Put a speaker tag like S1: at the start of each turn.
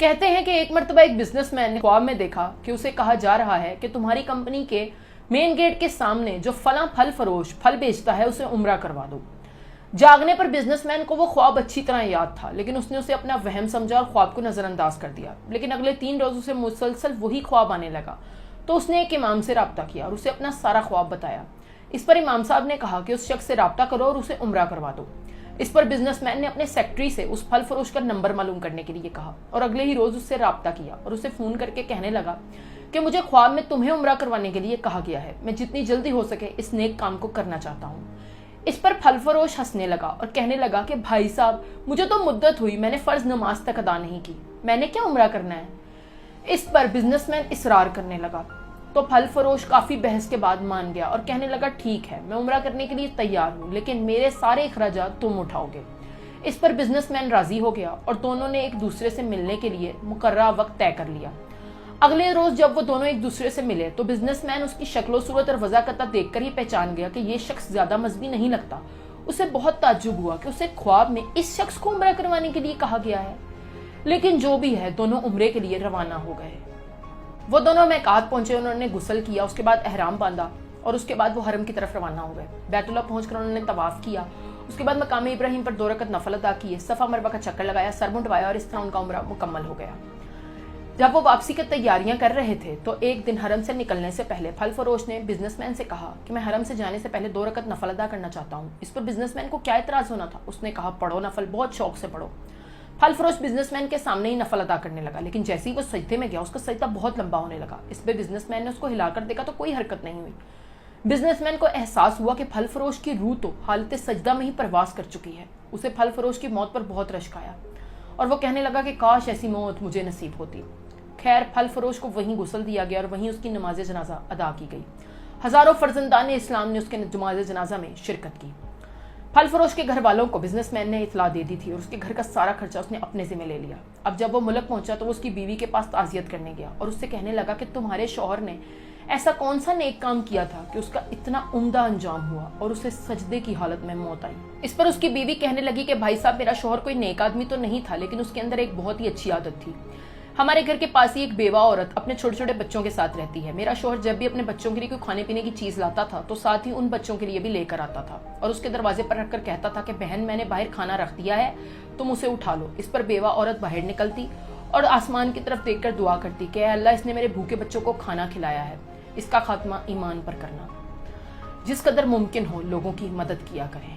S1: کہتے ہیں کہ ایک مرتبہ ایک بزنس مین نے خواب میں دیکھا کہ اسے کہا جا رہا ہے کہ تمہاری کمپنی کے مین گیٹ کے سامنے جو فلاں پھل فروش پھل بیچتا ہے اسے عمرہ کروا دو۔ جاگنے پر بزنس مین کو وہ خواب اچھی طرح یاد تھا، لیکن اس نے اسے اپنا وہم سمجھا اور خواب کو نظر انداز کر دیا۔ لیکن اگلے 3 روزوں سے مسلسل وہی خواب آنے لگا، تو اس نے ایک امام سے رابطہ کیا اور اسے اپنا سارا خواب بتایا۔ اس پر امام صاحب نے کہا کہ اس شخص سے رابطہ کرو اور اسے عمرہ کروا دو۔ اس پر بزنس مین نے اپنے سیکٹری سے اس پھل فروش کا نمبر معلوم کرنے کے لیے کہا اور اگلے ہی روز اس سے رابطہ کیا اور اسے فون کر کے کہنے لگا کہ مجھے خواب میں تمہیں عمرہ کروانے کے لیے کہا گیا ہے، میں جتنی جلدی ہو سکے اس نیک کام کو کرنا چاہتا ہوں۔ اس پر پھل فروش ہنسنے لگا اور کہنے لگا کہ بھائی صاحب، مجھے تو مدت ہوئی، میں نے فرض نماز تک ادا نہیں کی، میں نے کیا عمرہ کرنا ہے؟ اس پر بزنس مین اصرار کرنے لگا تو پھل فروش کافی بحث کے بعد مان گیا اور کہنے لگا ٹھیک ہے، میں عمرہ کرنے کے لیے تیار ہوں، لیکن میرے سارے اخراجات تم اٹھاؤ گے۔ اس پر بزنس مین راضی ہو گیا اور دونوں نے ایک دوسرے سے ملنے کے لیے مقررہ وقت طے کر لیا۔ اگلے روز جب وہ دونوں ایک دوسرے سے ملے تو بزنس مین اس کی شکل و صورت اور وضاحت دیکھ کر ہی پہچان گیا کہ یہ شخص زیادہ مذہبی نہیں لگتا۔ اسے بہت تعجب ہوا کہ اسے خواب میں اس شخص کو عمرہ کروانے کے لیے کہا گیا ہے، لیکن جو بھی ہے دونوں عمرے کے لیے روانہ ہو گئے۔ وہ دونوں میقات پہنچے، انہوں نے غسل کیا، اس کے بعد احرام باندھا اور اس کے بعد وہ حرم کی طرف روانہ ہو گئے۔ بیت اللہ پہنچ کر انہوں نے طواف کیا، اس کے بعد مقام ابراہیم پر 2 رکعت نفل ادا کیے، صفا مروہ کا چکر لگایا، سر منڈوایا اور اس طرح ان کا عمرہ مکمل ہو گیا۔ جب وہ واپسی کی تیاریاں کر رہے تھے تو ایک دن حرم سے نکلنے سے پہلے پھل فروش نے بزنس مین سے کہا کہ میں حرم سے جانے سے پہلے 2 رکعت نفل ادا کرنا چاہتا ہوں۔ اس پر بزنس مین کو کیا اعتراض ہونا تھا، اس نے کہا پڑھو نفل، بہت شوق سے پڑھو۔ پھل فروش بزنس مین کے سامنے ہی نفل ادا کرنے لگا، لیکن جیسے ہی وہ سجدے میں گیا اس کا سجدہ بہت لمبا ہونے لگا۔ اس پہ بزنس مین نے اس کو ہلا کر دیکھا تو کوئی حرکت نہیں ہوئی۔ بزنس مین کو احساس ہوا کہ پھل فروش کی روح تو حالت سجدہ میں ہی پرواز کر چکی ہے۔ اسے پھل فروش کی موت پر بہت رشک آیا اور وہ کہنے لگا کہ کاش ایسی موت مجھے نصیب ہوتی۔ خیر، پھل فروش کو وہیں غسل دیا گیا اور وہیں اس کی نماز جنازہ ادا کی گئی۔ ہزاروں فرزندان اسلام نے اس کے نماز جنازہ میں شرکت کی۔ پھل فروش کے گھر والوں کو بزنس مین نے اطلاع دے دی تھی اور اس کے گھر کا سارا خرچہ اس نے اپنے ذمہ لے لیا۔ اب جب وہ ملک پہنچا تو وہ اس کی بیوی کے پاس تعزیت کرنے گیا اور اس سے کہنے لگا کہ تمہارے شوہر نے ایسا کون سا نیک کام کیا تھا کہ اس کا اتنا عمدہ انجام ہوا اور اسے سجدے کی حالت میں موت آئی۔ اس پر اس کی بیوی کہنے لگی کہ بھائی صاحب، میرا شوہر کوئی نیک آدمی تو نہیں تھا، لیکن اس کے اندر ایک بہت ہی اچھی عادت تھی۔ ہمارے گھر کے پاس ہی ایک بیوہ عورت اپنے چھوٹے چھوٹے بچوں کے ساتھ رہتی ہے۔ میرا شوہر جب بھی اپنے بچوں کے لیے کوئی کھانے پینے کی چیز لاتا تھا تو ساتھ ہی ان بچوں کے لیے بھی لے کر آتا تھا اور اس کے دروازے پر رکھ کر کہتا تھا کہ بہن، میں نے باہر کھانا رکھ دیا ہے، تم اسے اٹھا لو۔ اس پر بیوہ عورت باہر نکلتی اور آسمان کی طرف دیکھ کر دعا کرتی کہ اے اللہ، اس نے میرے بھوکے بچوں کو کھانا کھلایا ہے، اس کا خاتمہ ایمان پر کرنا۔ جس قدر ممکن ہو لوگوں کی مدد کیا کریں۔